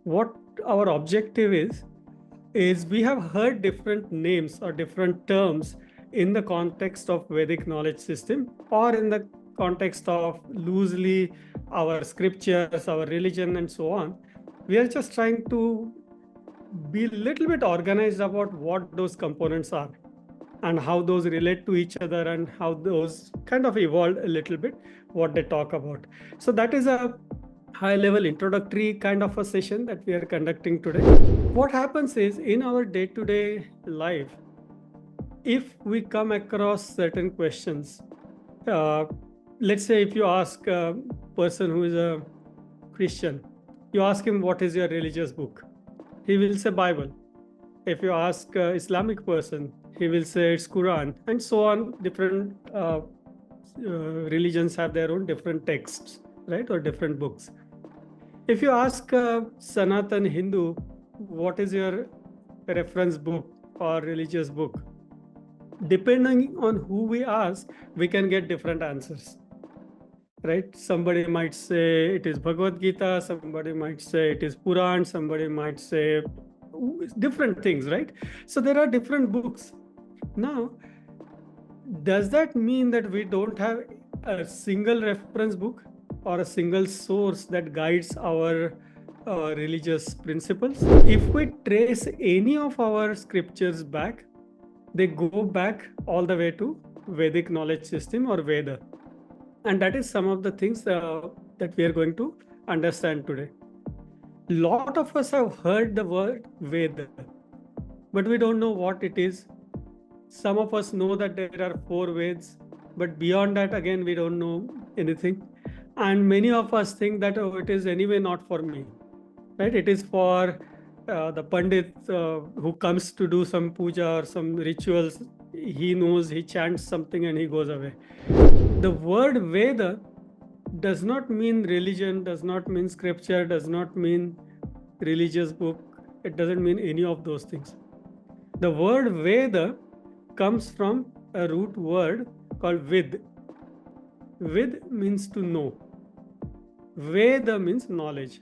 what our objective is we have heard different names or different terms in the context of Vedic knowledge system, or in the context of loosely our scriptures, our religion, and so on. We are just trying to be a little bit organized about what those components are and how those relate to each other and how those kind of evolved a little bit, what they talk about. So that is a high level introductory kind of a session that we are conducting today. What happens is, in our day to day life, if we come across certain questions, uh, let's say if you ask a person who is a Christian, you ask him, what is your religious book? He will say Bible. If you ask Islamic person, he will say it's Quran, and so on. Different religions have their own different texts, right, or different books. If you ask Sanatan Hindu, what is your reference book or religious book? Depending on who we ask, we can get different answers, right? Somebody might say it is Bhagavad Gita, somebody might say it is Puran, somebody might say different things, right? So there are different books. Now, does that mean that we don't have a single reference book or a single source that guides our religious principles? If we trace any of our scriptures back, they go back all the way to Vedic knowledge system or Veda. And that is some of the things that we are going to understand today. Lot of us have heard the word Veda, but we don't know what it is. Some of us know that there are 4 Veds, but beyond that, again, we don't know anything. And many of us think that, oh, it is anyway not for me, right? It is for the Pandit who comes to do some puja or some rituals. He knows, he chants something and he goes away. The word Veda does not mean religion, does not mean scripture, does not mean religious book. It doesn't mean any of those things. The word Veda comes from a root word called Vid. Vid means to know. Veda means knowledge.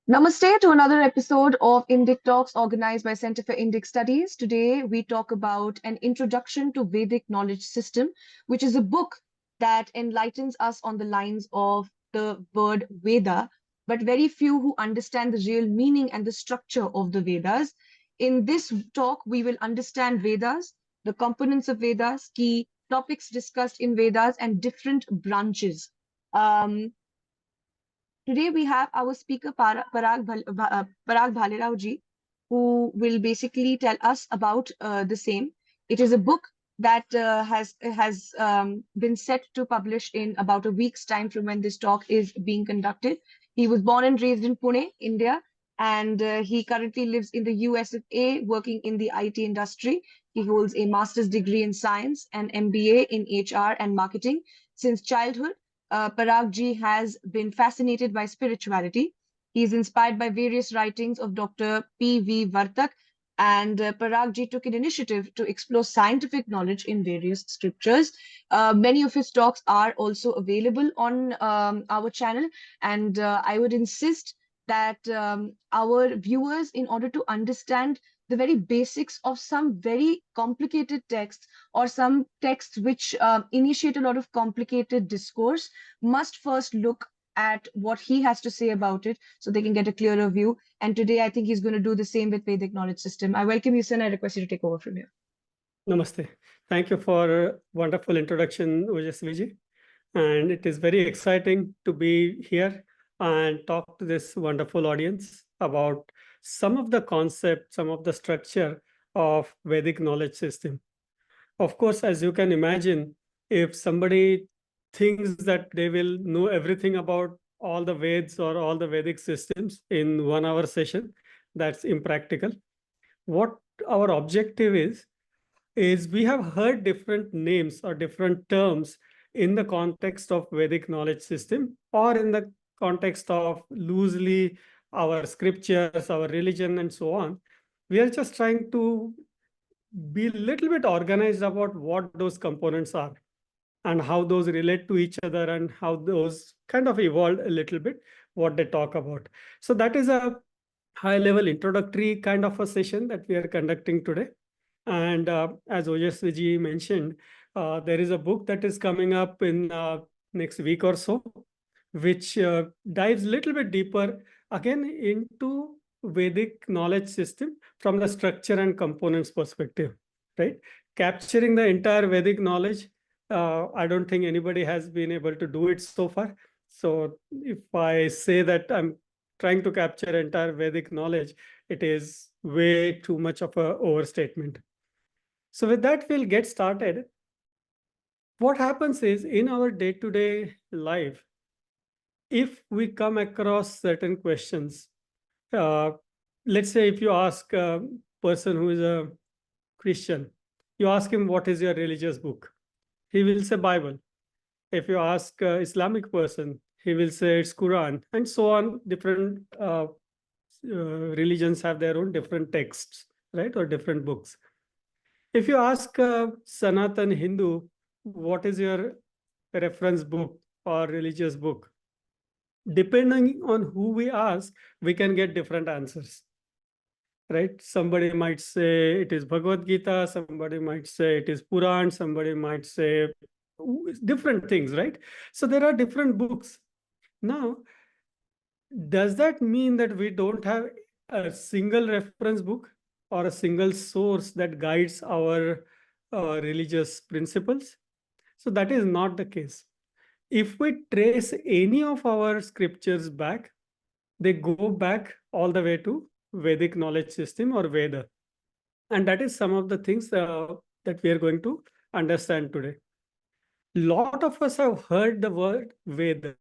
Namaste to another episode of Indic Talks organized by Center for Indic Studies. Today we talk about an introduction to Vedic knowledge system, which is a book that enlightens us on the lines of the word Veda, but very few who understand the real meaning and the structure of the Vedas. In this talk, we will understand Vedas, the components of Vedas, key topics discussed in Vedas, and different branches. Today we have our speaker Parag Bhalerao ji, who will basically tell us about the same. It is a book that has been set to publish in about a week's time from when this talk is being conducted. He was born and raised in Pune, India, and he currently lives in the USA, working in the IT industry. He holds a master's degree in science and MBA in HR and marketing. Since childhood, Parag ji has been fascinated by spirituality. He is inspired by various writings of Dr. P.V. Vartak, and Parag ji took an initiative to explore scientific knowledge in various scriptures. Many of his talks are also available on our channel, and I would insist that our viewers, in order to understand the very basics of some very complicated texts or some texts which initiate a lot of complicated discourse, must first look at what he has to say about it so they can get a clearer view. And today, I think he's going to do the same with Vedic knowledge system. I welcome you, sir, and I request you to take over from here. Namaste. Thank you for a wonderful introduction, Ojasviji. And it is very exciting to be here and talk to this wonderful audience about some of the concepts, some of the structure of Vedic knowledge system. Of course, as you can imagine, if somebody thinks that they will know everything about all the Veds or all the Vedic systems in 1 hour session, that's impractical. What our objective is is we have heard different names or different terms in the context of Vedic knowledge system, or in the context of loosely our scriptures, our religion, and so on. We are just trying to be a little bit organized about what those components are and how those relate to each other and how those kind of evolved a little bit, what they talk about. So that is a high level introductory kind of a session that we are conducting today. And as Ojasviji mentioned, there is a book that is coming up in next week or so, which dives a little bit deeper again into Vedic knowledge system from the structure and components perspective, right? Capturing the entire Vedic knowledge, I don't think anybody has been able to do it so far. So if I say that I'm trying to capture entire Vedic knowledge, it is way too much of a overstatement. So with that, we'll get started. What happens is in our day-to-day life, if we come across certain questions, uh, let's say if you ask a person who is a Christian, you ask him, what is your religious book? He will say Bible. If you ask Islamic person, he will say it's Quran, and so on. Different religions have their own different texts, right, or different books. If you ask Sanatan Hindu, what is your reference book or religious book? Depending on who we ask, we can get different answers, right? Somebody might say it is Bhagavad Gita, somebody might say it is Puran, somebody might say different things, right? So there are different books. Now, does that mean that we don't have a single reference book or a single source that guides our religious principles? So that is not the case. If we trace any of our scriptures back, they go back all the way to Vedic knowledge system or Veda. And that is some of the things that we are going to understand today. Lot of us have heard the word Veda,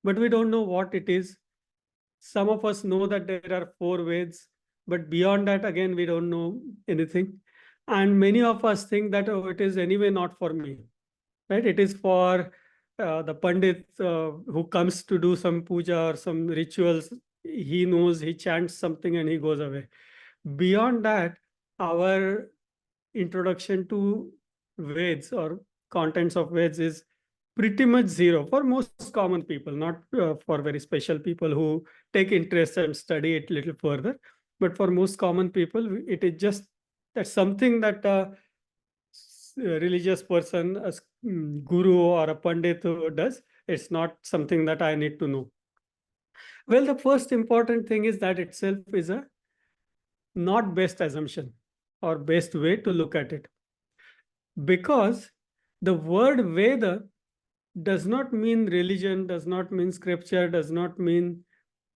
but we don't know what it is. Some of us know that there are 4 Veds, but beyond that, again, we don't know anything. And many of us think that, oh, it is anyway not for me, right? It is for the Pandit who comes to do some puja or some rituals. He knows, he chants something and he goes away. Beyond that, our introduction to Veds or contents of Veds is pretty much zero for most common people, not for very special people who take interest and study it a little further. But for most common people, it is just that something that a religious person, a guru or a pandit does. It's not something that I need to know. Well, the first important thing is that itself is a not best assumption or best way to look at it. Because the word Veda does not mean religion, does not mean scripture, does not mean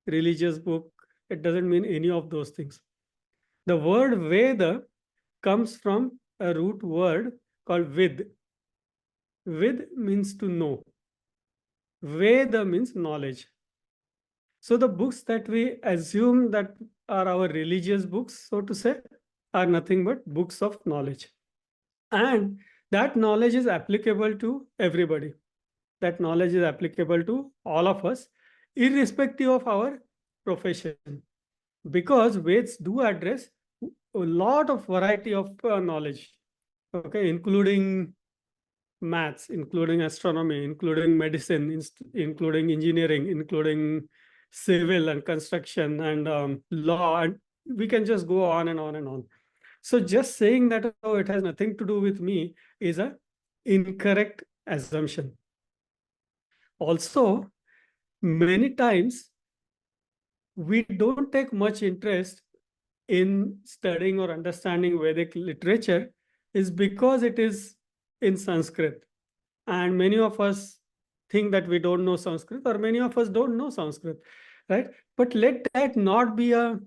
religious book. It doesn't mean any of those things. The word Veda comes from a root word called Vid. Vid means to know. Veda means knowledge. So the books that we assume that are our religious books, so to say, are nothing but books of knowledge. And that knowledge is applicable to everybody. That knowledge is applicable to all of us, irrespective of our profession. Because Veds do address a lot of variety of knowledge, okay, including maths, including astronomy, including medicine, including engineering, including civil and construction and law, and we can just go on and on and on. So just saying that, oh, it has nothing to do with me is a incorrect assumption. Also, many times we don't take much interest in studying or understanding Vedic literature is because it is in Sanskrit. And many of us think that we don't know Sanskrit, or many of us don't know Sanskrit, right? But let that not be a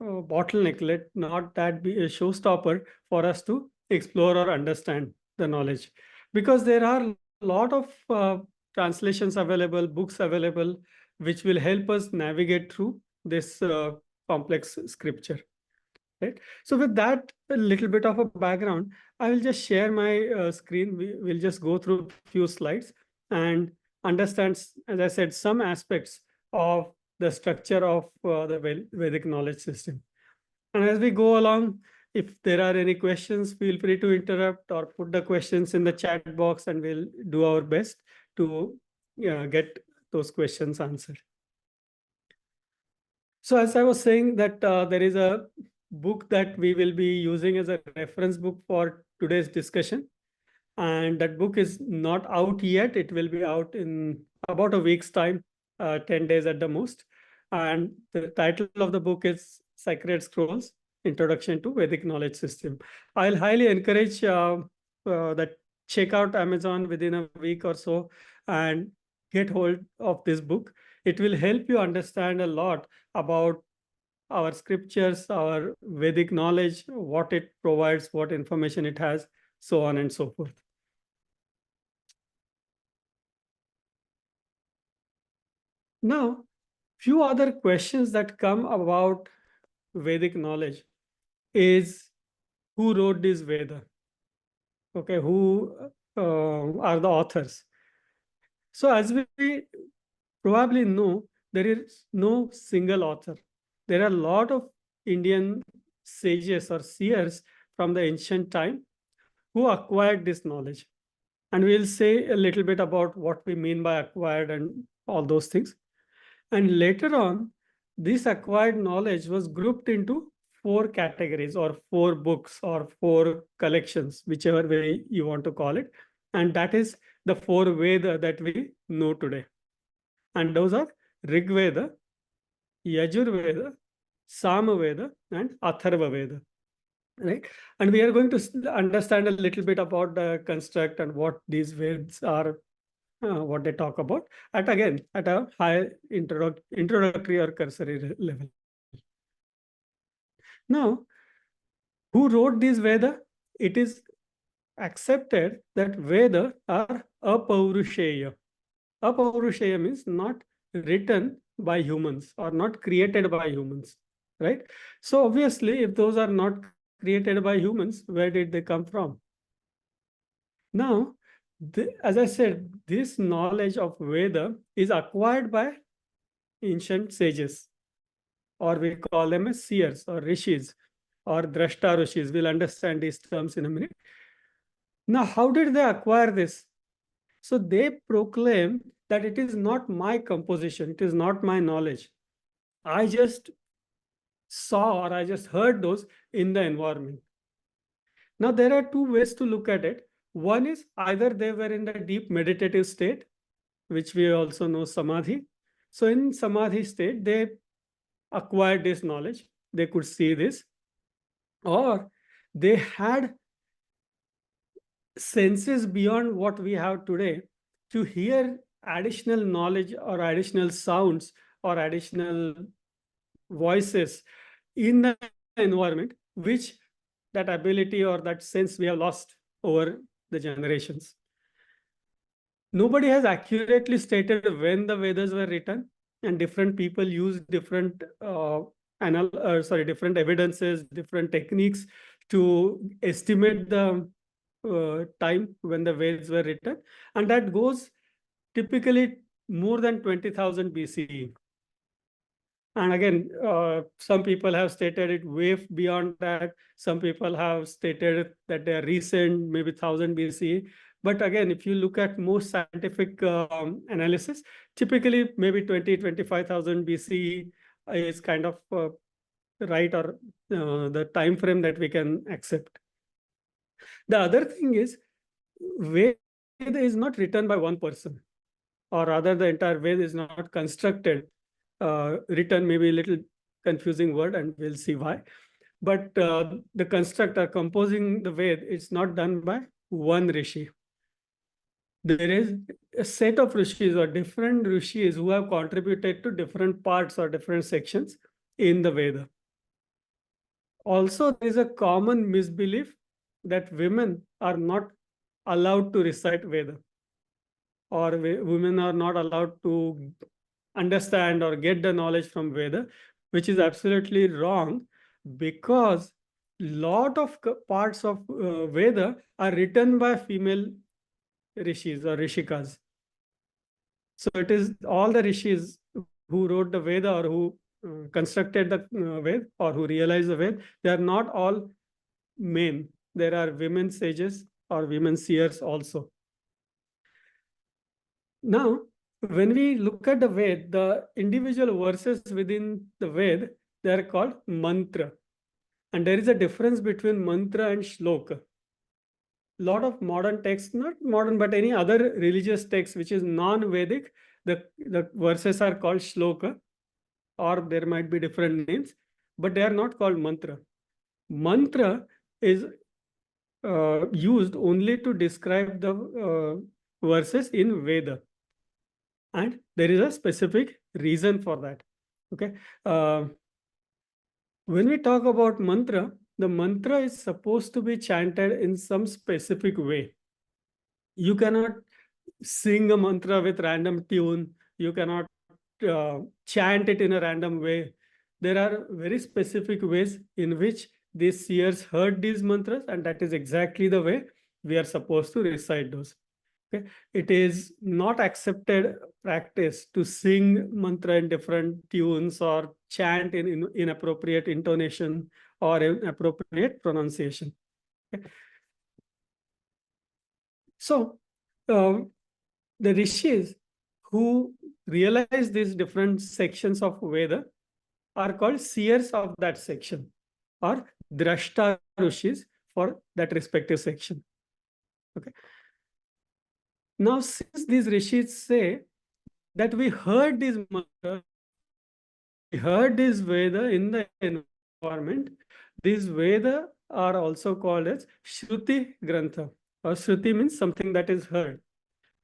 bottleneck, let not that be a showstopper for us to explore or understand the knowledge. Because there are a lot of translations available, books available, which will help us navigate through this complex scripture. right? So with that a little bit of a background, I will just share my screen. We'll just go through a few slides and understand, as I said, some aspects of the structure of the Vedic knowledge system. And as we go along, if there are any questions, feel free to interrupt or put the questions in the chat box, and we'll do our best to get those questions answered. So as I was saying that there is a book that we will be using as a reference book for today's discussion. And that book is not out yet. It will be out in about a week's time, 10 days at the most. And the title of the book is Sacred Scrolls, Introduction to Vedic Knowledge System. I'll highly encourage that check out Amazon within a week or so and get hold of this book. It will help you understand a lot about our scriptures, our Vedic knowledge, what it provides, what information it has, so on and so forth. Now, few other questions that come about Vedic knowledge is who wrote this Veda? Okay, who are the authors? So as we probably know, there is no single author. There are a lot of Indian sages or seers from the ancient time who acquired this knowledge. And we'll say a little bit about what we mean by acquired and all those things. And later on, this acquired knowledge was grouped into 4 categories or 4 books or 4 collections, whichever way you want to call it. And that is the 4 Veda that we know today. And those are Rig Veda, Yajur Veda, Sama Veda, and Atharva Veda. Right? And we are going to understand a little bit about the construct and what these Vedas are, what they talk about, at a high introductory or cursory level. Now, who wrote this Veda? It is accepted that Veda are apaurushaya. Apaurushaya means not written by humans or not created by humans, right? So obviously, if those are not created by humans, where did they come from? Now, as I said, this knowledge of Veda is acquired by ancient sages, or we call them as seers or rishis or drashta rishis. We'll understand these terms in a minute. Now, how did they acquire this? So they proclaim that it is not my composition, it is not my knowledge. I just saw or I just heard those in the environment. Now, there are 2 ways to look at it. One is either they were in the deep meditative state, which we also know samadhi. So in samadhi state, they acquired this knowledge. They could see this. Or they had senses beyond what we have today to hear additional knowledge or additional sounds or additional voices in the environment, which that ability or that sense we have lost over the generations. Nobody has accurately stated when the Vedas were written, and different people use different different evidences, different techniques to estimate the time when the Vedas were written, and that goes typically more than 20,000 BCE. And again, some people have stated it way beyond that. Some people have stated that they are recent, maybe 1000 BCE. But again, if you look at most scientific analysis, typically maybe 25,000 BCE is kind of right, or the time frame that we can accept. The other thing is, Veda is not written by one person, or rather the entire Veda is not constructed. Written maybe a little confusing word, and we'll see why. But the constructor composing the Veda, it's not done by one rishi. There is a set of rishis or different rishis who have contributed to different parts or different sections in the Veda. Also, there is a common misbelief that women are not allowed to recite Veda, or women are not allowed to understand or get the knowledge from Veda, which is absolutely wrong. Because lot of parts of Veda are written by female rishis or rishikas. So it is all the rishis who wrote the Veda or who constructed the Veda or who realized the Veda. They are not all men. There are women sages or women seers also. Now, when we look at the Veda, the individual verses within the Veda, they are called mantra. And there is a difference between mantra and shloka. Lot of modern texts, not modern, but any other religious text which is non-Vedic, the verses are called shloka, or there might be different names, but they are not called mantra. Mantra is used only to describe the verses in Veda. And there is a specific reason for that. Okay. When we talk about mantra, the mantra is supposed to be chanted in some specific way. You cannot sing a mantra with random tune. You cannot chant it in a random way. There are very specific ways in which these seers heard these mantras, and that is exactly the way we are supposed to recite those. Okay. It is not accepted practice to sing mantra in different tunes or chant in inappropriate intonation or inappropriate pronunciation. Okay. So the rishis who realize these different sections of Veda are called seers of that section, or drashta rishis for that respective section. Okay. Now, since these rishis say that we heard these mantras, we heard this Veda in the environment, these Veda are also called as Shruti Grantha, or Shruti means something that is heard.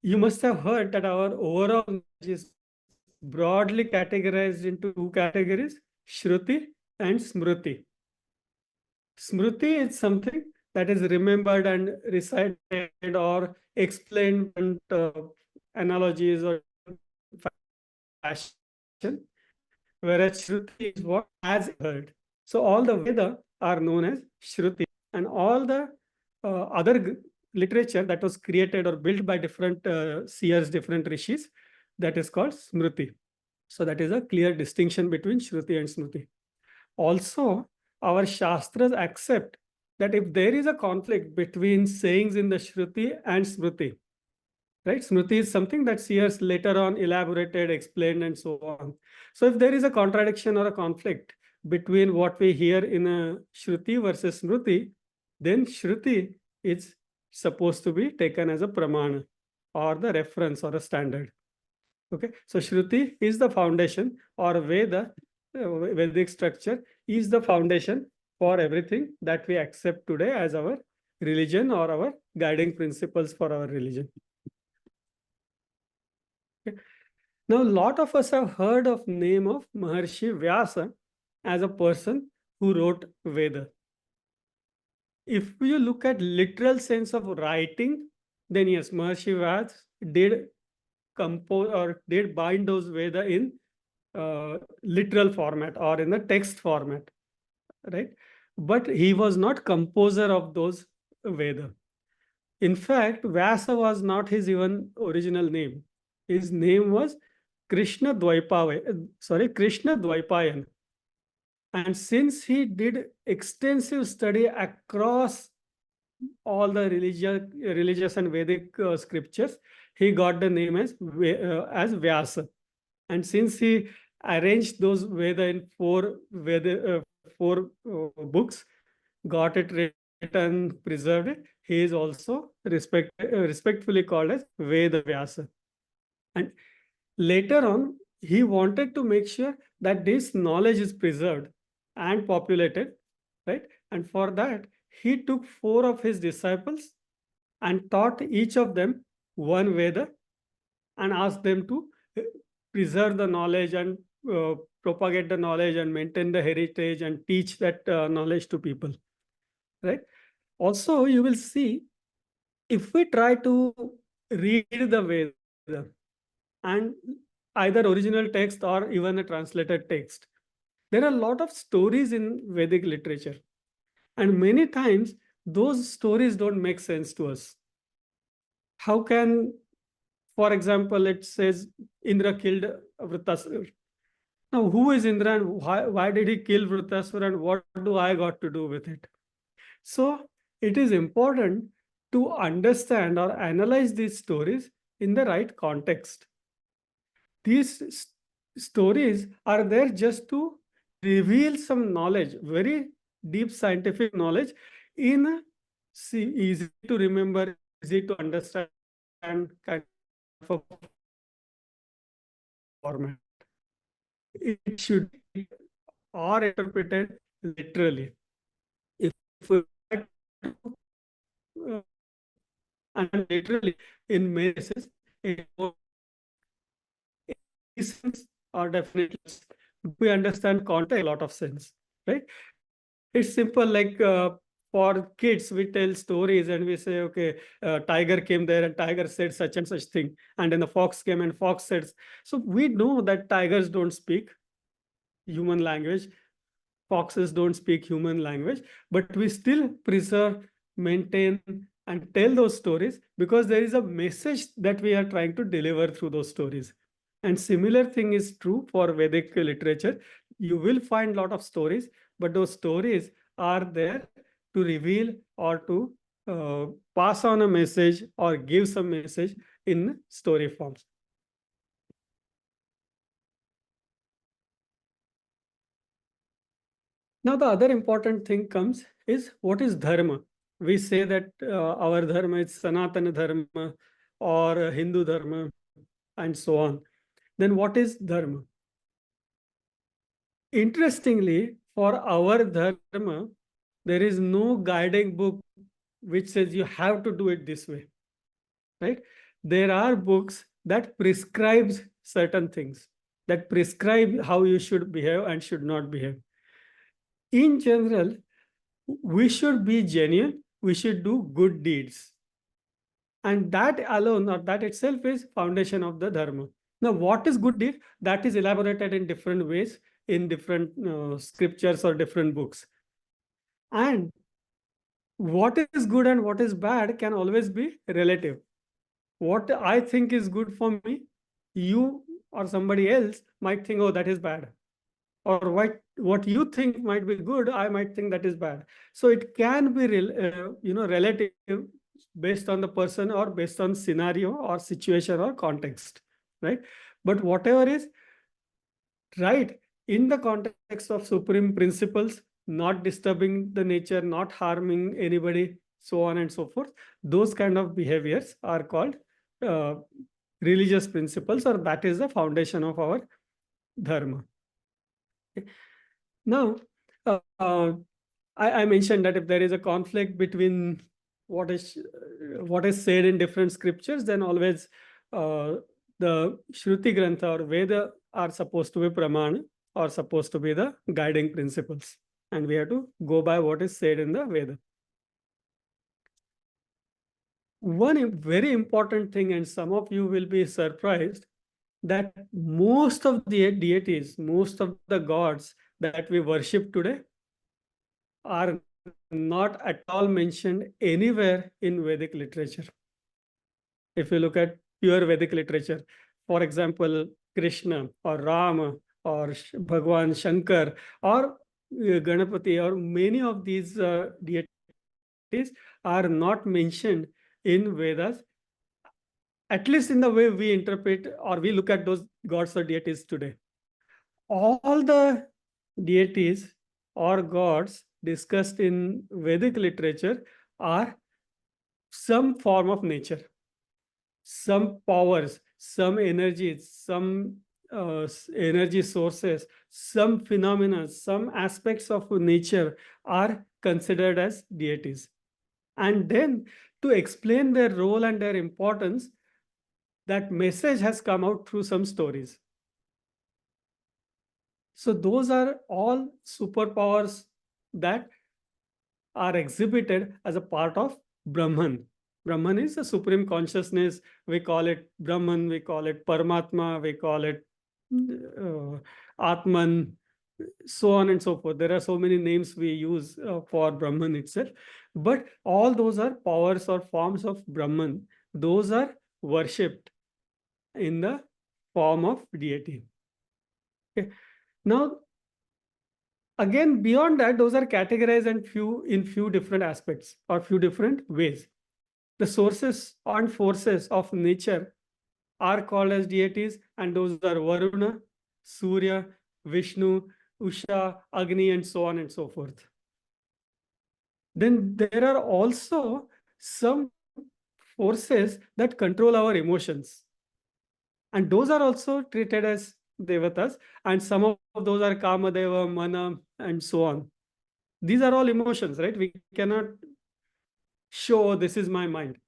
You must have heard that our overall knowledge is broadly categorized into two categories, Shruti and Smriti. Smriti is something that is remembered and recited or explained in analogies or fashion, whereas Shruti is what has heard. So all the Veda are known as Shruti, and all the other literature that was created or built by different seers, different rishis, that is called Smriti. So that is a clear distinction between Shruti and Smriti. Also, our Shastras accept that if there is a conflict between sayings in the Shruti and Smriti, right? Smriti is something that seers later on elaborated, explained, and so on. So if there is a contradiction or a conflict between what we hear in a Shruti versus Smriti, then Shruti is supposed to be taken as a pramana or the reference or a standard. Okay, so Shruti is the foundation, or Veda, Vedic structure is the foundation for everything that we accept today as our religion or our guiding principles for our religion. Okay. Now, a lot of us have heard of name of Maharshi Vyasa as a person who wrote Veda. If you look at literal sense of writing, then yes, Maharshi Vyasa did compose or did bind those Veda in literal format or in the text format, right? But he was not composer of those Veda. In fact, Vyasa was not his even original name. His name was Krishna Dvaipayan. And since he did extensive study across all the religious and Vedic scriptures, he got the name as Vyasa. And since he arranged those Veda in four books, got it written, preserved it, he is also respectfully called as Veda Vyasa. And later on, he wanted to make sure that this knowledge is preserved and populated, right? And for that, he took 4 of his disciples and taught each of them one Veda and asked them to preserve the knowledge and propagate the knowledge and maintain the heritage and teach that knowledge to people, right? Also, you will see, if we try to read the Veda and either original text or even a translated text, There are a lot of stories in Vedic literature, and many times those stories don't make sense to us. How can, for example, it says Indra killed Vritasura. Now, who is Indra and why did he kill Vritasura and what do I got to do with it? So, it is important to understand or analyze these stories in the right context. These stories are there just to reveal some knowledge, very deep scientific knowledge in a easy to remember, easy to understand kind of a format. It should be or interpreted literally. If we try to, uh, and literally in many cases, it sense or definitely we understand context a lot of sense, right? It's simple like for kids we tell stories and we say okay, tiger came there and tiger said such and such thing, and then the fox came and fox said. So we know that tigers don't speak human language, foxes don't speak human language, but we still preserve, maintain, and tell those stories because there is a message that we are trying to deliver through those stories. And similar thing is true for Vedic literature. You will find a lot of stories, but those stories are there to reveal or to pass on a message or give some message in story forms. Now, the other important thing comes is what is dharma? We say that our dharma is Sanatana dharma or Hindu dharma and so on. Then what is dharma? Interestingly, for our dharma, there is no guiding book which says you have to do it this way, right? There are books that prescribes certain things, that prescribe how you should behave and should not behave. In general, we should be genuine, we should do good deeds. And that alone or that itself is foundation of the dharma. Now, what is good deed? That is elaborated in different ways in different scriptures or different books. And what is good and what is bad can always be relative. What I think is good for me, you or somebody else might think, oh, that is bad. Or what you think might be good, I might think that is bad. So it can be relative based on the person or based on scenario or situation or context, right? But whatever is right in the context of supreme principles, not disturbing the nature, not harming anybody, so on and so forth, those kind of behaviors are called uh, religious principles, or that is the foundation of our dharma. Now, I mentioned that if there is a conflict between what is said in different scriptures, then always the Shruti Grantha or Veda are supposed to be Pramana or supposed to be the guiding principles. And we have to go by what is said in the Veda. One very important thing, and some of you will be surprised, that most of the deities, most of the gods that we worship today are not at all mentioned anywhere in Vedic literature. If you look at pure Vedic literature, for example, Krishna or Rama or Bhagwan Shankar or Ganapati or many of these deities are not mentioned in Vedas, at least in the way we interpret or we look at those gods or deities today. All the deities or gods discussed in Vedic literature are some form of nature, some powers, some energies, some energy sources, some phenomena, some aspects of nature are considered as deities. And then to explain their role and their importance, that message has come out through some stories. So those are all superpowers that are exhibited as a part of Brahman. Brahman is a supreme consciousness. We call it Brahman, we call it Paramatma, we call it Atman, so on and so forth. There are so many names we use for Brahman itself, but all those are powers or forms of Brahman. Those are worshipped in the form of deity. Okay. Now, again, beyond that, those are categorized in few different aspects or few different ways. The sources and forces of nature are called as deities, and those are Varuna, Surya, Vishnu, Usha, Agni, and so on and so forth. Then there are also some forces that control our emotions, and those are also treated as devatas, and some of those are Kamadeva, Mana, and so on. These are all emotions, right? We cannot show this is my mind,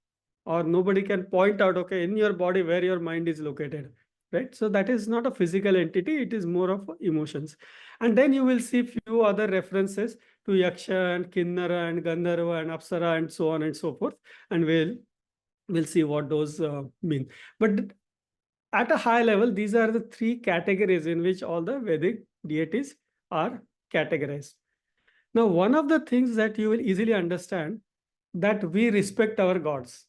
or nobody can point out, okay, in your body where your mind is located, right? So that is not a physical entity, it is more of emotions. And then you will see few other references to Yaksha and Kinnara and Gandharva and Apsara and so on and so forth, and we'll see what those mean. But at a high level, these are the three categories in which all the Vedic deities are categorized. Now, one of the things that you will easily understand, that we respect our gods.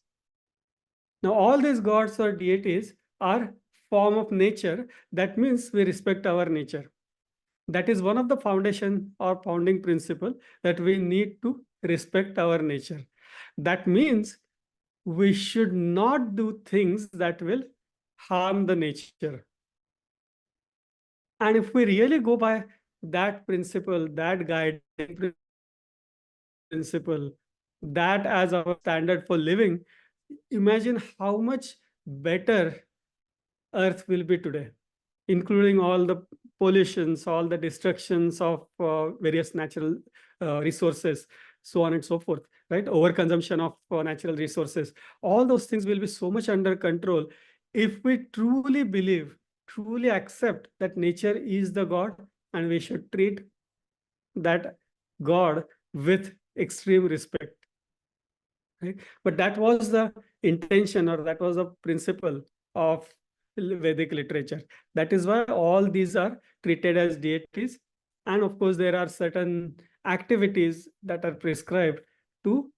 Now, all these gods or deities are form of nature. That means we respect our nature. That is one of the foundation or founding principle, that we need to respect our nature. That means we should not do things that will harm the nature. And if we really go by that principle, that guiding principle, that as our standard for living, imagine how much better Earth will be today, including all the pollutions, all the destructions of various natural resources, so on and so forth, right? Overconsumption of natural resources. All those things will be so much under control if we truly believe, truly accept that nature is the God, and we should treat that God with extreme respect. Right? But that was the intention, or that was the principle of Vedic literature. That is why all these are treated as deities. And of course, there are certain activities that are prescribed to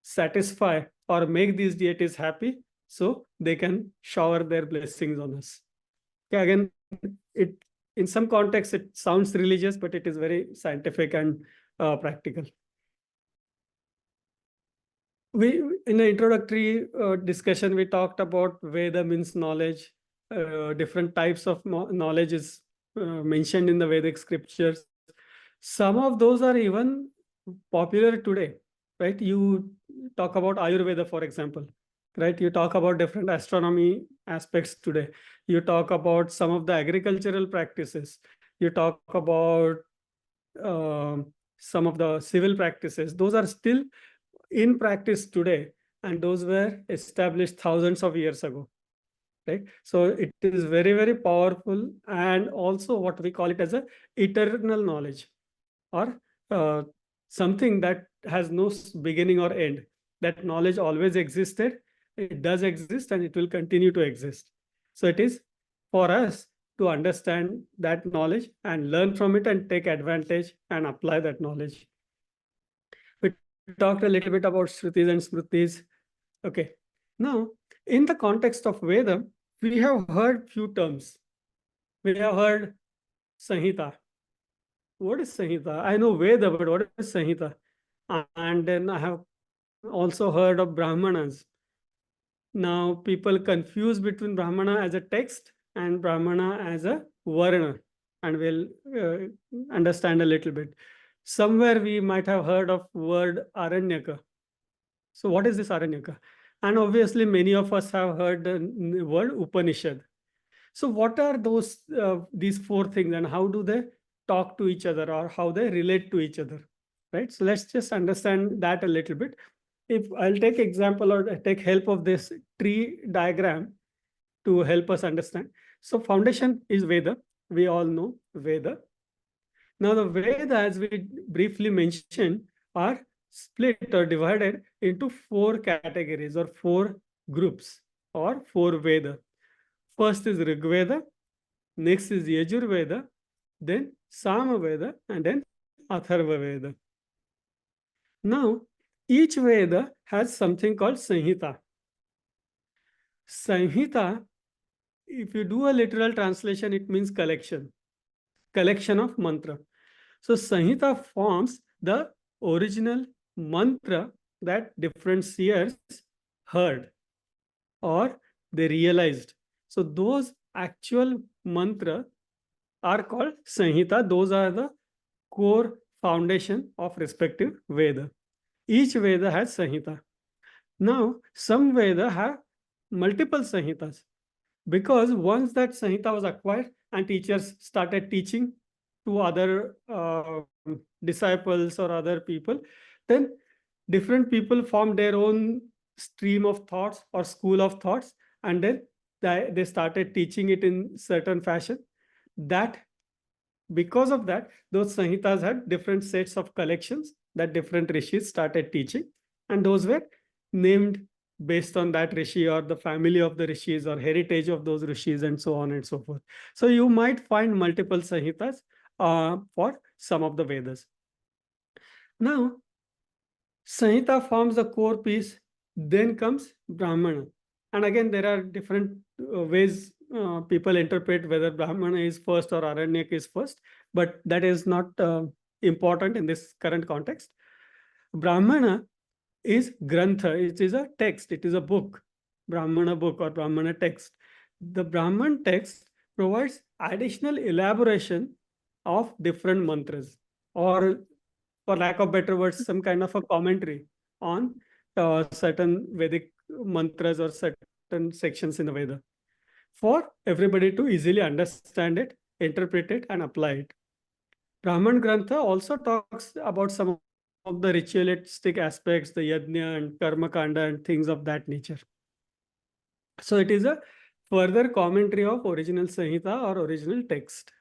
satisfy or make these deities happy, so they can shower their blessings on us. Okay, again, it in some context it sounds religious, but it is very scientific and practical. We, in the introductory discussion, we talked about Veda means knowledge. Different types of knowledge is mentioned in the Vedic scriptures. Some of those are even popular today, right? You talk about Ayurveda, for example, right? You talk about different astronomy aspects today. You talk about some of the agricultural practices. You talk about some of the civil practices. Those are still in practice today, and those were established thousands of years ago, right? So it is very, very powerful, and also what we call it as a eternal knowledge, or something that has no beginning or end. That knowledge always existed, it does exist, and it will continue to exist. So it is for us to understand that knowledge and learn from it and take advantage and apply that knowledge. We talked a little bit about Shrutis and Smritis. Okay. Now, in the context of Veda, we have heard few terms. We have heard Sanhita. What is Sanhita? I know Veda, but what is Sanhita? And then I have also heard of Brahmanas. Now, people confuse between Brahmana as a text and Brahmana as a Varna, and we'll understand a little bit. Somewhere we might have heard of word Aranyaka. So what is this Aranyaka? And obviously many of us have heard the word Upanishad. So what are these four things, and how do they talk to each other, or how they relate to each other, right? So let's just understand that a little bit. If I'll take example or take help of this tree diagram to help us understand. So foundation is Veda. We all know Veda. Now the Veda, as we briefly mentioned, are split or divided into four categories or four groups or four Veda. First is Rig Veda, next is Yajur Veda, then Samaveda, and then Atharva Veda. Now, each Veda has something called Sanhita. Sanhita, if you do a literal translation, it means collection of mantra. So Sanhita forms the original mantra that different seers heard or they realized. So those actual mantra are called Sanhita. Those are the core foundation of respective Veda. Each Veda has Sanhita. Now, some Veda have multiple Sanhitas because once that Sanhita was acquired and teachers started teaching to other disciples or other people, then different people formed their own stream of thoughts or school of thoughts, and then they started teaching it in certain fashion. That because of that, those Sanhitas had different sets of collections that different rishis started teaching, and those were named based on that rishi or the family of the rishis or heritage of those rishis and so on and so forth. So you might find multiple Sanhitas for some of the Vedas. Now, Sanhita forms the core piece, then comes Brahmana. And again, there are different ways people interpret whether Brahmana is first or Aranyak is first, but that is not important in this current context. Brahmana is Grantha, it is a text, it is a book, Brahmana book or Brahmana text. The Brahman text provides additional elaboration of different mantras, or for lack of better words, some kind of a commentary on certain Vedic mantras or certain sections in the Veda for everybody to easily understand it, interpret it, and apply it. Brahman Grantha also talks about some of the ritualistic aspects, the yajna and karma kanda and things of that nature. So it is a further commentary of original Sanhita or original text,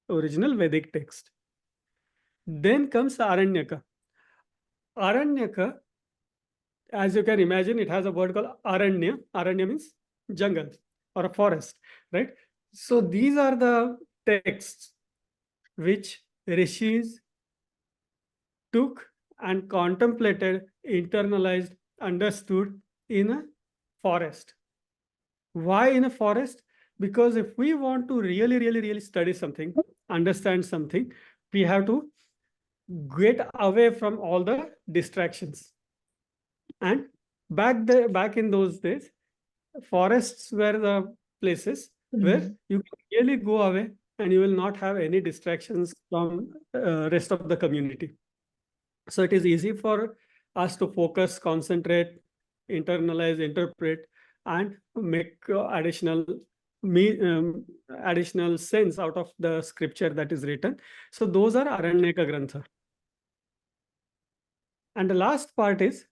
original Vedic text. Then comes Aranyaka. Aranyaka, as you can imagine, it has a word called Aranya. Aranya means jungle or a forest, right? So these are the texts which rishis took and contemplated, internalized, understood in a forest. Why in a forest? Because if we want to really study something, understand something, we have to get away from all the distractions. And back in those days, forests were the places where you can really go away and you will not have any distractions from rest of the community. So it is easy for us to focus, concentrate, internalize, interpret, and make additional sense out of the scripture that is written. So those are Aranyaka Grantha. And the last part is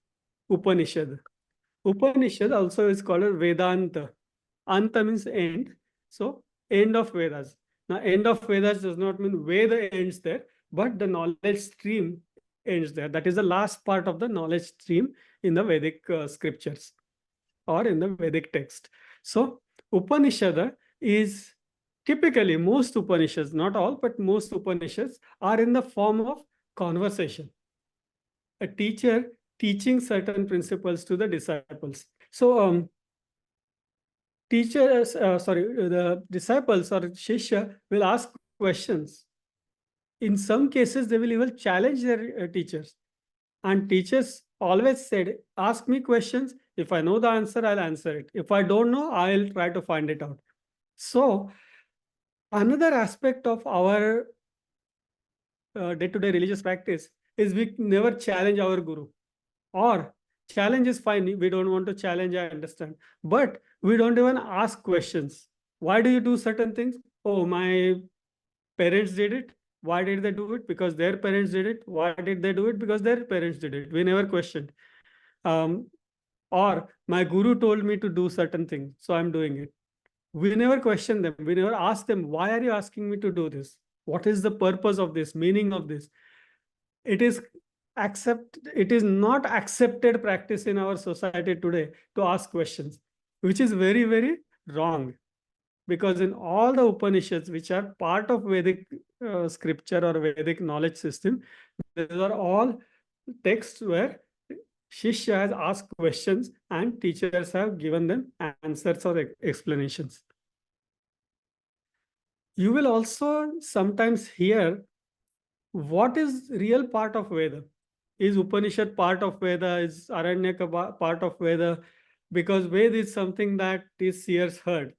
Upanishad. Upanishad also is called as Vedanta. Anta means end. So end of Vedas. Now end of Vedas does not mean Veda ends there, but the knowledge stream ends there. That is the last part of the knowledge stream in the Vedic scriptures or in the Vedic text. So Upanishad is typically, most Upanishads, not all, but most Upanishads are in the form of conversation. A teacher teaching certain principles to the disciples. So the disciples or Shishya will ask questions. In some cases, they will even challenge their teachers. And teachers always said, ask me questions. If I know the answer, I'll answer it. If I don't know, I'll try to find it out. So another aspect of our day-to-day religious practice is we never challenge our guru. Or challenge is fine. We don't want to challenge, I understand. But we don't even ask questions. Why do you do certain things? Oh, my parents did it. Why did they do it? Because their parents did it. Why did they do it? Because their parents did it. We never questioned. Or my guru told me to do certain things, so I'm doing it. We never question them. We never ask them, why are you asking me to do this? What is the purpose of this, meaning of this? It is not accepted practice in our society today to ask questions, which is very, very wrong. because in all the Upanishads, which are part of Vedic scripture or Vedic knowledge system, these are all texts where Shishya has asked questions and teachers have given them answers or explanations. You will also sometimes hear what is real part of Veda. Is Upanishad part of Veda? Is Aranyaka part of Veda? Because Veda is something that these seers heard.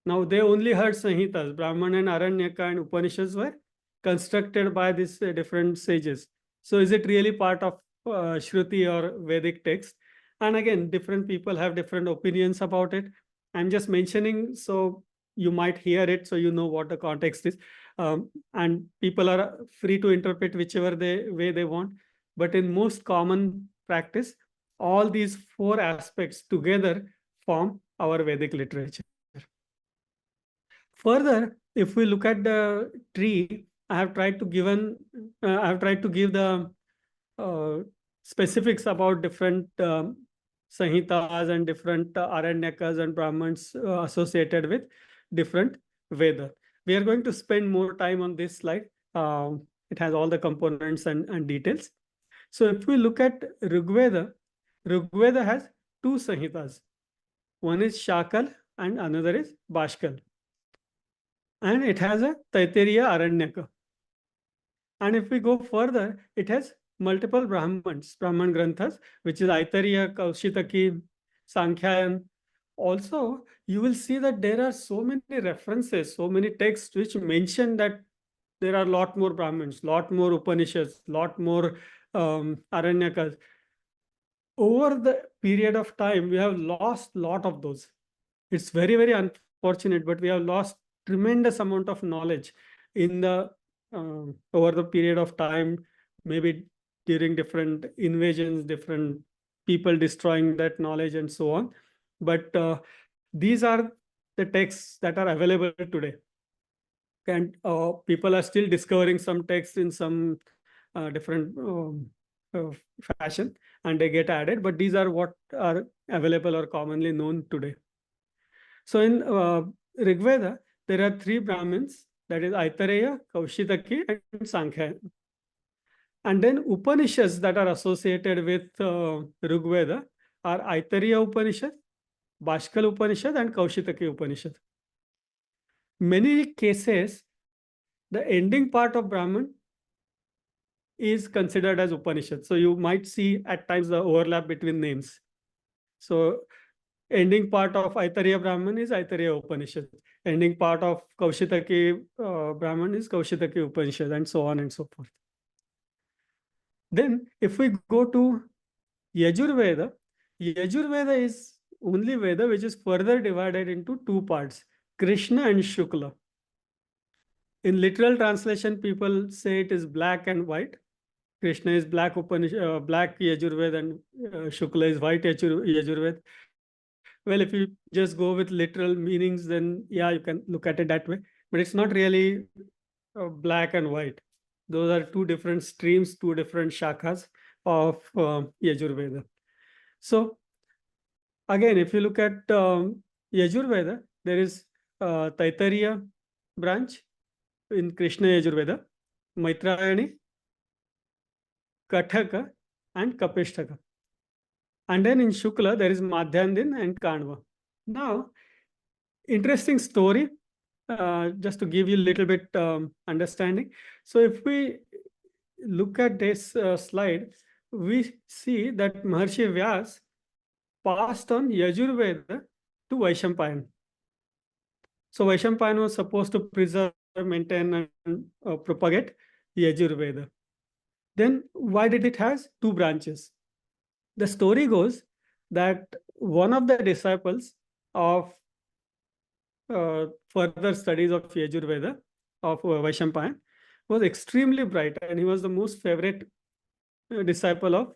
Now they only heard Sanhitas. Brahman and Aranyaka and Upanishads were constructed by these different sages. So is it really part of Shruti or Vedic text? And again, different people have different opinions about it. I'm just mentioning so you might hear it so you know what the context is. And people are free to interpret whichever way they want. But in most common practice, all these four aspects together form our Vedic literature. Further, if we look at the tree, I have tried to give the specifics about different Sanhitas and different Aranyakas and Brahmans associated with different Veda. We are going to spend more time on this slide. It has all the components and details. So if we look at Rigveda, Rigveda has two Sanhitas. One is Shakal and another is Bashkal. And it has a Taittiriya Aranyaka. And if we go further, it has multiple Brahman Granthas, which is Aitariya, Kaushitaki, Sankhyayan. Also, you will see that there are so many references, so many texts which mention that there are a lot more Brahmins, lot more Upanishads, lot more Aranyakas. Over the period of time, we have lost a lot of those. It's very, very unfortunate, but we have lost tremendous amount of knowledge in the over the period of time, maybe during different invasions, different people destroying that knowledge and so on. But these are the texts that are available today. And people are still discovering some texts in some different fashion and they get added, but these are what are available or commonly known today. So in Rigveda, there are three Brahmins, that is Aitareya, Kaushitaki, and Sankhya. And then Upanishads that are associated with Rigveda are Aitareya Upanishad, Bashkal Upanishad, and Kaushitaki Upanishad. Many cases, the ending part of Brahman is considered as Upanishad. So you might see at times the overlap between names. So ending part of Aitareya Brahman is Aitareya Upanishad. Ending part of Kaushitaki Brahman is Kaushitaki Upanishad, and so on and so forth. Then if we go to Yajurveda, Yajurveda is only Veda which is further divided into two parts, Krishna and Shukla. In literal translation, people say it is black and white. Krishna is black black Yajurveda and Shukla is white Yajurveda. Well, if you just go with literal meanings, then yeah, you can look at it that way. But it's not really black and white. Those are two different streams, two different shakhas of Yajurveda. So again, if you look at Yajurveda, there is Taittiriya branch in Krishna Yajurveda, Maitrayani, Kathaka, and Kapishtaka. And then in Shukla, there is Madhyandin and Kanva. Now, interesting story, just to give you a little bit understanding. So if we look at this slide, we see that Maharshi Vyas passed on Yajurveda to Vaishampayan. So Vaishampayan was supposed to preserve, maintain, and propagate Yajurveda. Then why did it has two branches? The story goes that one of the disciples of further studies of Yajurveda of Vaishampayan was extremely bright, and he was the most favorite disciple of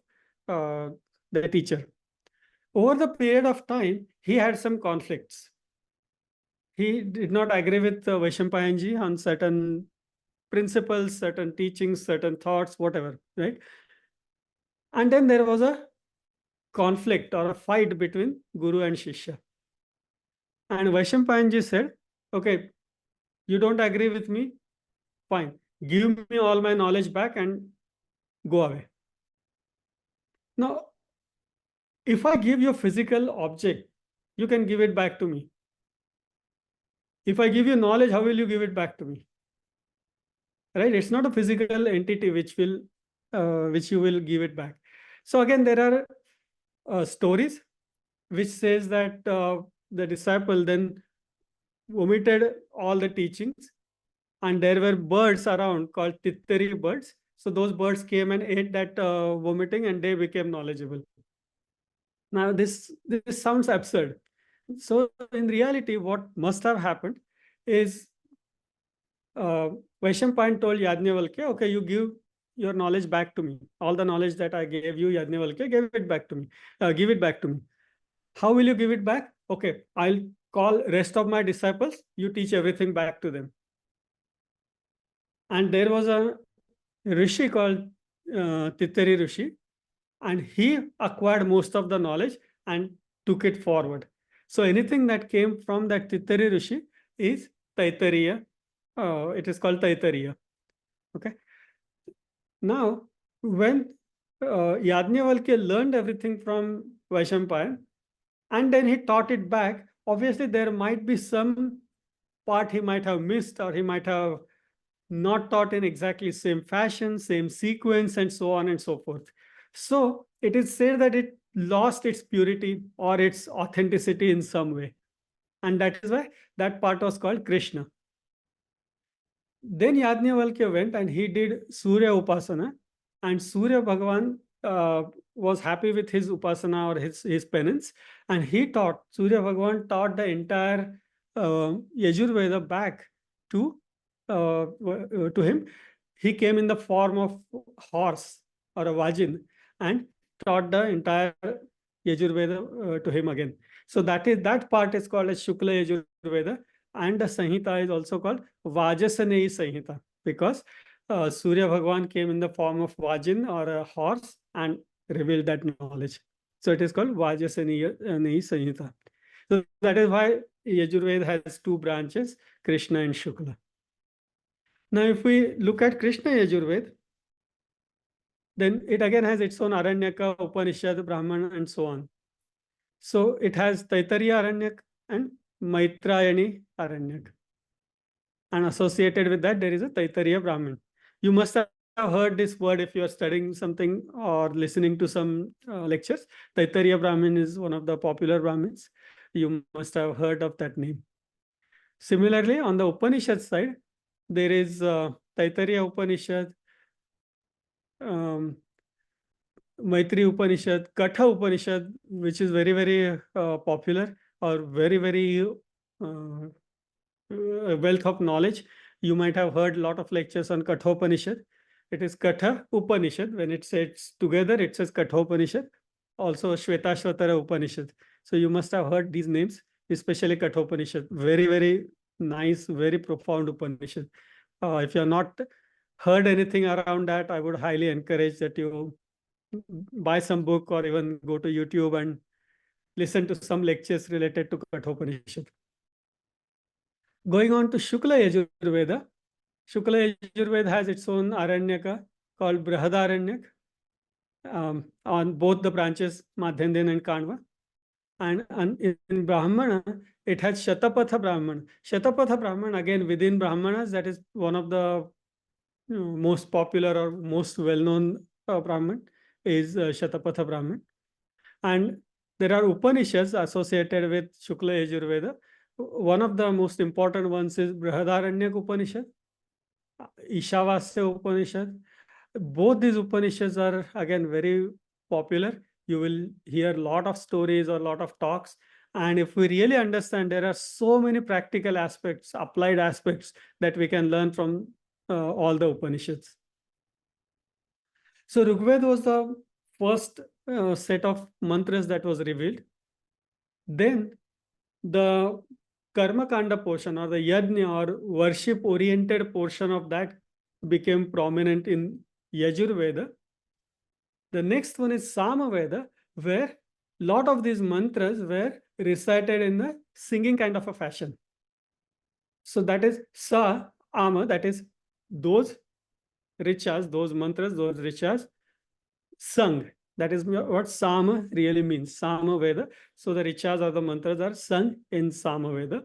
the teacher. Over the period of time, he had some conflicts. He did not agree with Vaishampayanji on certain principles, certain teachings, certain thoughts, whatever, right? And then there was a conflict or a fight between Guru and Shishya. And Vaishampayanji said okay, you don't agree with me? Fine. Give me all my knowledge back and go away. Now, if I give you a physical object, you can give it back to me. If I give you knowledge, how will you give it back to me? Right? It's not a physical entity which you will give it back. So again, there are stories which says that the disciple then vomited all the teachings, and there were birds around called tittari birds. So those birds came and ate that vomiting, and they became knowledgeable. Now this sounds absurd. So in reality, what must have happened is Vaishnampayan told Yajnavalkya, okay, you give your knowledge back to me. All the knowledge that I gave you, Yajnavalkya, give it back to me. Give it back to me. How will you give it back? Okay, I'll call rest of my disciples. You teach everything back to them. And there was a rishi called Tittari Rishi, and he acquired most of the knowledge and took it forward. So anything that came from that Tittari Rishi is Taittiriya. It is called Taittiriya. Okay. Now, when Yajnavalkya learned everything from Vaishampayan, and then he taught it back, obviously there might be some part he might have missed, or he might have not taught in exactly same fashion, same sequence, and so on and so forth. So it is said that it lost its purity or its authenticity in some way. And that is why that part was called Krishna. Then Yajnavalkya went and he did Surya Upasana, and Surya Bhagavan was happy with his Upasana or his penance, and Surya Bhagavan taught the entire Yajurveda back to him. He came in the form of horse or a vajin and taught the entire Yajurveda to him again. So that part is called as Shukla Yajurveda, and the Sanhita is also called Vajasaneyi Sanhita, because Surya Bhagavan came in the form of Vajin or a horse and revealed that knowledge. So it is called Vajasaneyi Sanhita. So that is why Yajurveda has two branches, Krishna and Shukla. Now, if we look at Krishna Yajurveda, then it again has its own Aranyaka, Upanishad, Brahmana, and so on. So it has Taittiriya Aranyak and Maitrayani Aranyak. And associated with that, there is a Taittiriya Brahman. You must have heard this word if you are studying something or listening to some lectures. Taittiriya Brahman is one of the popular Brahmins. You must have heard of that name. Similarly, on the Upanishad side, there is Taittiriya Upanishad, Maitri Upanishad, Katha Upanishad, which is very, very popular or very, very wealth of knowledge. You might have heard a lot of lectures on Katha Upanishad. It is Katha Upanishad. When it says together, it says Katha Upanishad. Also Shvetashvatara Upanishad. So you must have heard these names, especially Katha Upanishad. Very, very nice, very profound Upanishad. If you have not heard anything around that, I would highly encourage that you buy some book or even go to YouTube and listen to some lectures related to Katha Upanishad. Going on to Shukla Yajurveda. Shukla Yajurveda has its own Aranyaka called Brihadaranyaka on both the branches, Madhyandin and Kanva. And in Brahmana, it has Shatapatha Brahmana. Shatapatha Brahmana, again, within Brahmanas, that is one of the most popular or most well-known Brahman is Shatapatha Brahman. And there are Upanishads associated with Shukla Yajurveda. One of the most important ones is Brihadaranyaka Upanishad, Ishavasya Upanishad. Both these Upanishads are again very popular. You will hear a lot of stories or a lot of talks. And if we really understand, there are so many practical aspects, applied aspects that we can learn from all the Upanishads. So Rigveda was the first set of mantras that was revealed. Then the Karma Kanda portion or the Yajna or worship oriented portion of that became prominent in Yajurveda. The next one is Samaveda, where a lot of these mantras were recited in the singing kind of a fashion. So that is Sa Ama, that is those richas, those mantras, those richas sung. That is what Sama really means, Sama Veda. So the richas or the mantras are sung in Sama Veda.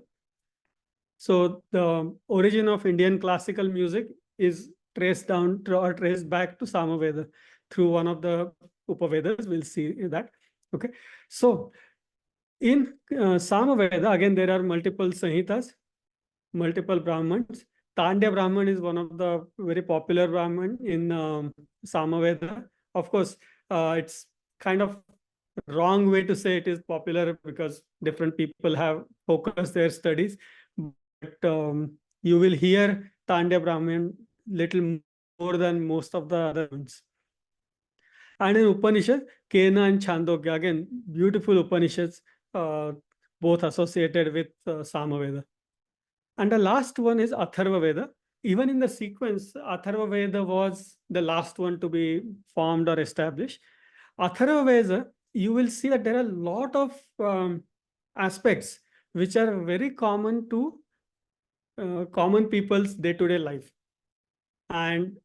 So the origin of Indian classical music is traced down or traced back to Samaveda through one of the Upavedas. We'll see that. Okay. So in Samaveda, again, there are multiple Sanhitas, multiple Brahmans. Tandya Brahman is one of the very popular Brahman in Samaveda. Of course, it's kind of wrong way to say it is popular because different people have focused their studies. But you will hear Tandya Brahman little more than most of the other ones. And in Upanishad, Kena and Chandogya, again, beautiful Upanishads, both associated with Samaveda. And the last one is Atharva Veda. Even in the sequence, Atharva Veda was the last one to be formed or established. Atharva Veda, you will see that there are a lot of aspects which are very common to common people's day-to-day life. And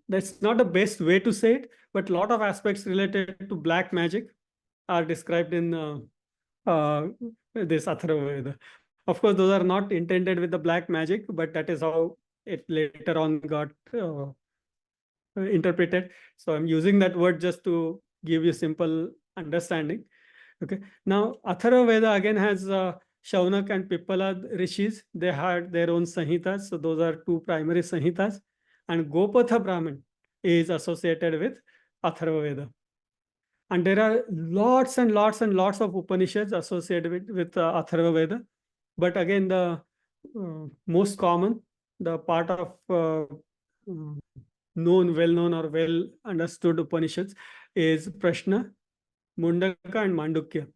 that's not the best way to say it, but a lot of aspects related to black magic are described in this Atharva Veda. Of course, those are not intended with the black magic, but that is how it later on got interpreted. So I'm using that word just to give you simple understanding. Okay. Now, Atharva Veda again has Shaunak and Pippala rishis. They had their own Sanhitas. So those are two primary Sanhitas. And Gopatha Brahman is associated with Atharva Veda. And there are lots and lots and lots of Upanishads associated with Atharva Veda. But again, the most common, the part of known, well-known or well-understood Upanishads is Prashna, Mundaka, and Mandukya.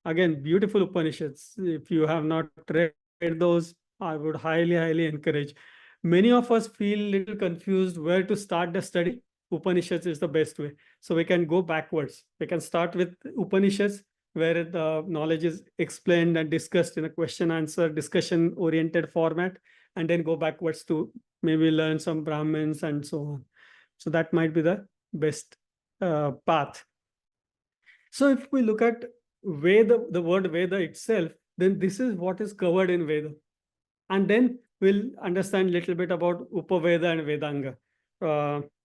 Again, beautiful Upanishads. If you have not read those, I would highly, highly encourage. Many of us feel a little confused where to start the study. Upanishads is the best way. So we can go backwards. We can start with Upanishads, where the knowledge is explained and discussed in a question-answer, discussion-oriented format, and then go backwards to maybe learn some Brahmins and so on. So that might be the best path. So if we look at Veda, the word Veda itself, then this is what is covered in Veda. And then we'll understand a little bit about Upaveda and Vedanga.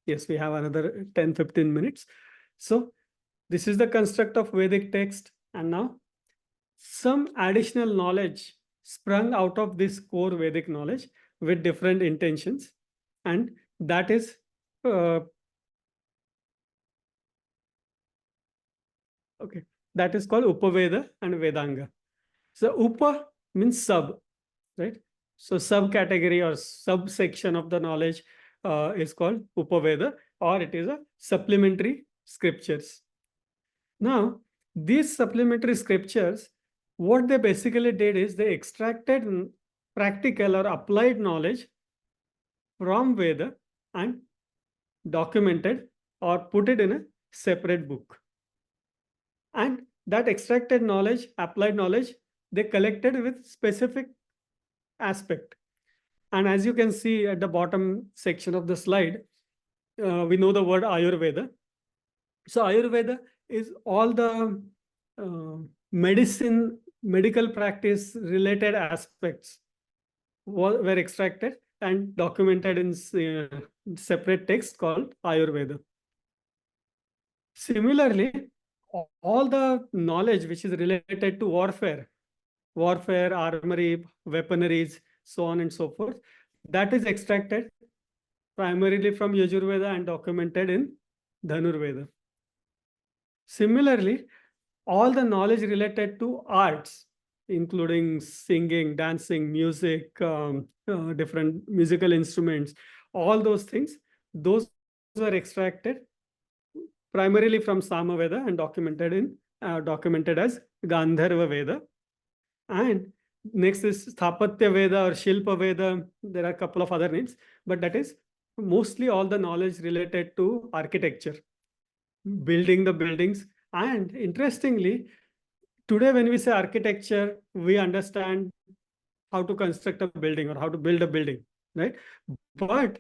Yes, we have another 10-15 minutes. So this is the construct of Vedic text. And now some additional knowledge sprung out of this core Vedic knowledge with different intentions. And that is that is called Upaveda and Vedanga. So Upa means sub, right? So subcategory or subsection of the knowledge is called Upaveda, or it is a supplementary scriptures. Now, these supplementary scriptures, what they basically did is they extracted practical or applied knowledge from Veda and documented or put it in a separate book. And that extracted knowledge, applied knowledge, they collected with specific aspect. And as you can see at the bottom section of the slide, we know the word Ayurveda. So Ayurveda is all the medical practice related aspects were extracted and documented in separate text called Ayurveda. Similarly, all the knowledge which is related to warfare, armory, weaponaries, so on and so forth, that is extracted primarily from Yajurveda and documented in Dhanurveda. Similarly, all the knowledge related to arts, including singing, dancing, music, different musical instruments, all those things, those are extracted primarily from Samaveda and documented as Gandharva Veda. And next is Sthapatya Veda or Shilpa Veda. There are a couple of other names, but that is mostly all the knowledge related to architecture, building the buildings. And interestingly, today when we say architecture, we understand how to construct a building or how to build a building, right? But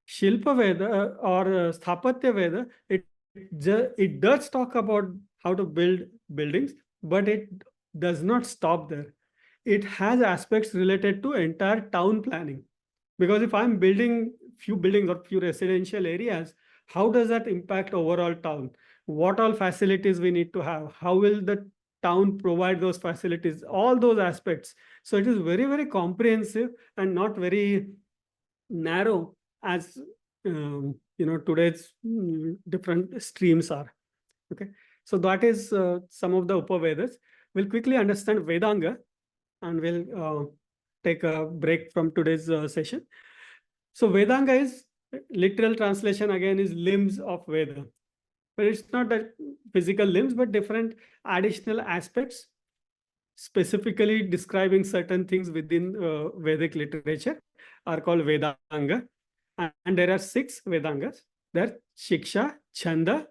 Shilpa Veda or Sthapatya Veda, it does talk about how to build buildings, but it does not stop there. It has aspects related to entire town planning. Because if I'm building few buildings or few residential areas, how does that impact overall town? What all facilities we need to have? How will the town provide those facilities? All those aspects. So it is very, very comprehensive and not very narrow as today's different streams are. Okay, so that is some of the Upavedas. We'll quickly understand Vedanga, and we'll take a break from today's session. So Vedanga is literal translation again is limbs of Veda, but it's not that physical limbs, but different additional aspects specifically describing certain things within Vedic literature are called Vedanga. And there are 6 Vedangas. They're Shiksha, Chanda,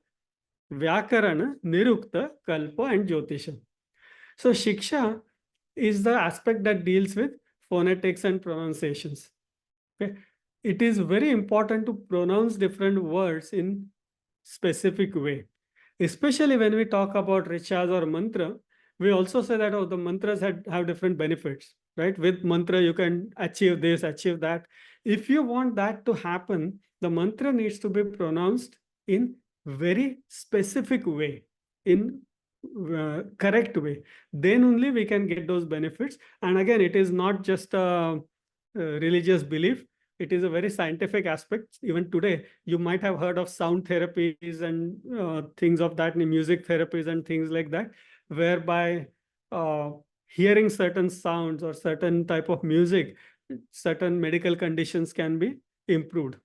Vyakarana, Nirukta, Kalpa, and Jyotisha. So Shiksha is the aspect that deals with phonetics and pronunciations. Okay. It is very important to pronounce different words in specific way, especially when we talk about rishas or mantra. We also say that the mantras have different benefits, right? With mantra you can achieve this, achieve that. If you want that to happen, the mantra needs to be pronounced in very specific way, in correct way. Then only we can get those benefits. And again, it is not just a religious belief. It is a very scientific aspect. Even today, you might have heard of sound therapies and things of that, music therapies and things like that, whereby hearing certain sounds or certain type of music, certain medical conditions can be improved,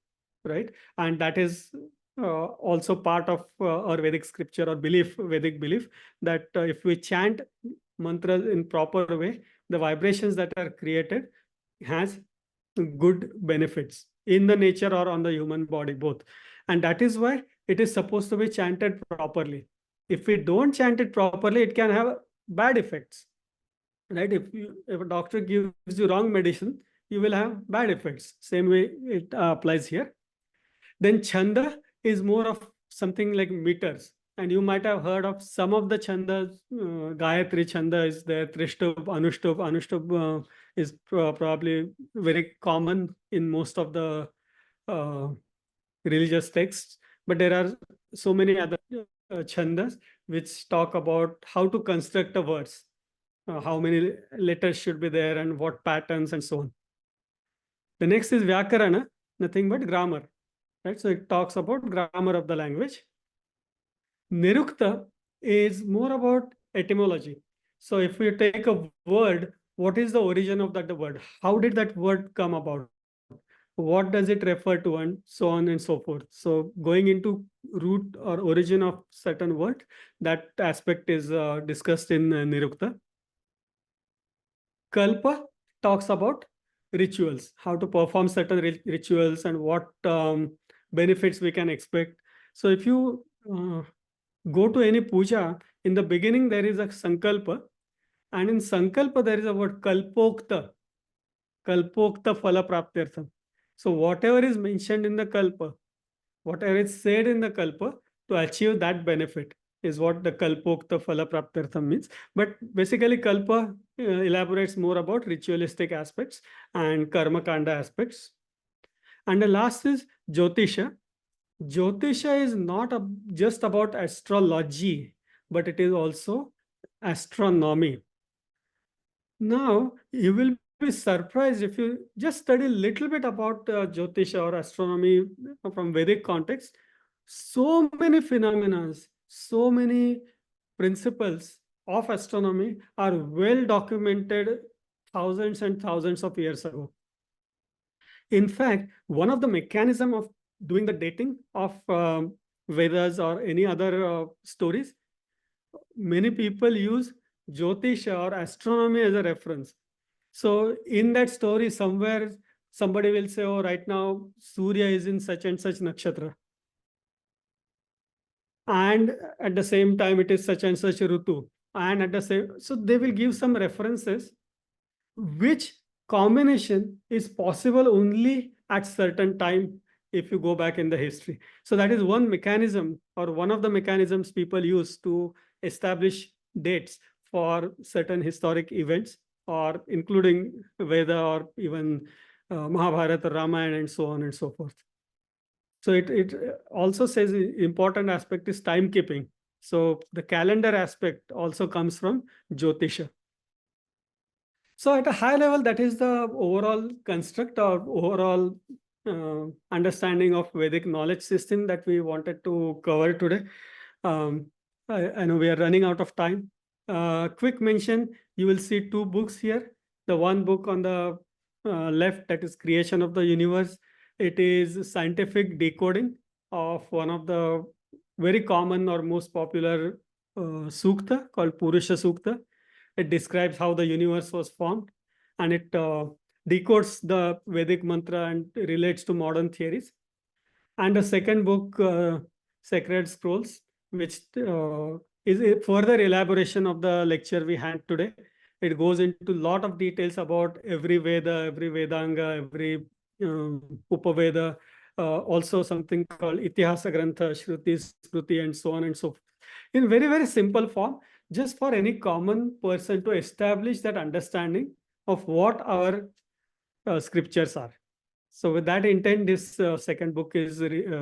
right? And that is also part of our Vedic scripture or belief, Vedic belief, that if we chant mantras in proper way, the vibrations that are created has good benefits in the nature or on the human body, both. And that is why it is supposed to be chanted properly. If we don't chant it properly, it can have bad effects, right? If a doctor gives you wrong medicine, you will have bad effects. Same way it applies here. Then chanda is more of something like meters. And you might have heard of some of the chandas. Gayatri chanda is there, Trishtubh, Anushtubh. Anushtubh is probably very common in most of the religious texts. But there are so many other chandas which talk about how to construct a verse, how many letters should be there and what patterns and so on. The next is Vyakarana, nothing but grammar. Right? So it talks about grammar of the language. Nirukta is more about etymology. So if we take a word, what is the origin of that word? How did that word come about? What does it refer to, and so on and so forth. So going into root or origin of certain word, that aspect is discussed in Nirukta. Kalpa talks about rituals, how to perform certain rituals and what benefits we can expect. So if you go to any puja, in the beginning there is a sankalpa, and in sankalpa there is a word kalpokta phala praptyartham. So whatever is mentioned in the kalpa, whatever is said in the kalpa to achieve that benefit is what the kalpokta phala praptyartham means. But basically kalpa elaborates more about ritualistic aspects and karma kanda aspects. And the last is jyotisha. Jyotisha is not just about astrology, but it is also astronomy. Now, you will be surprised if you just study a little bit about Jyotisha or astronomy from Vedic context. So many phenomena, so many principles of astronomy are well documented thousands and thousands of years ago. In fact, one of the mechanism of doing the dating of Vedas or any other stories, many people use Jyotisha or astronomy as a reference. So in that story, somewhere somebody will say, oh, right now Surya is in such and such nakshatra. And at the same time, it is such and such Rutu. And at the same, so they will give some references which combination is possible only at certain time if you go back in the history. So that is one mechanism, or one of the mechanisms people use to establish dates for certain historic events, or including Veda or even Mahabharata, Ramayana, and so on and so forth. So it also says important aspect is timekeeping. So the calendar aspect also comes from Jyotisha. So at a high level, that is the overall construct or overall understanding of Vedic knowledge system that we wanted to cover today. I know we are running out of time. Quick mention, you will see two books here. The one book on the left, that is Creation of the Universe. It is scientific decoding of one of the very common or most popular sukta called Purusha Sukta. It describes how the universe was formed, and it decodes the Vedic mantra and relates to modern theories. And the second book, Sacred Scrolls, which is a further elaboration of the lecture we had today. It goes into a lot of details about every Veda, every Vedanga, every Upaveda, also something called Itihasa Grantha, Shruti, Smriti, and so on and so forth. In very, very simple form, just for any common person to establish that understanding of what our scriptures are. So with that intent, this second book is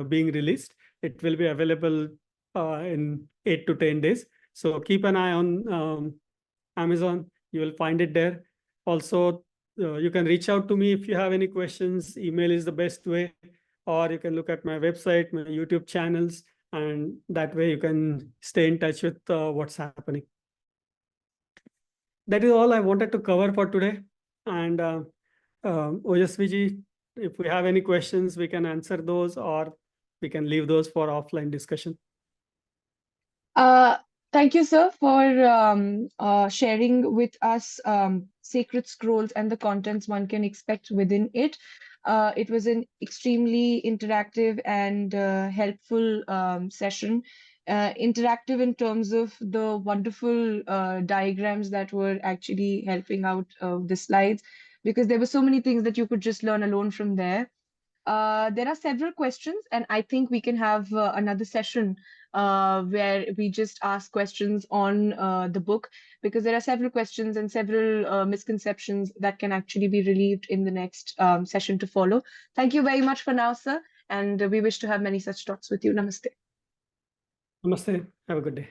being released. It will be available in 8 to 10 days. So keep an eye on Amazon. You will find it there. Also, you can reach out to me if you have any questions. Email is the best way, or you can look at my website, my YouTube channels, and that way you can stay in touch with what's happening. That is all I wanted to cover for today. And Ojasviji, if we have any questions, we can answer those, or we can leave those for offline discussion. Thank you, sir, for sharing with us sacred scrolls and the contents one can expect within it. It was an extremely interactive and helpful session. Interactive in terms of the wonderful diagrams that were actually helping out the slides, because there were so many things that you could just learn alone from there. There are several questions, and I think we can have another session where we just ask questions on the book, because there are several questions and several misconceptions that can actually be relieved in the next session to follow. Thank you very much for now, sir, and we wish to have many such talks with you. Namaste. Namaste. Have a good day.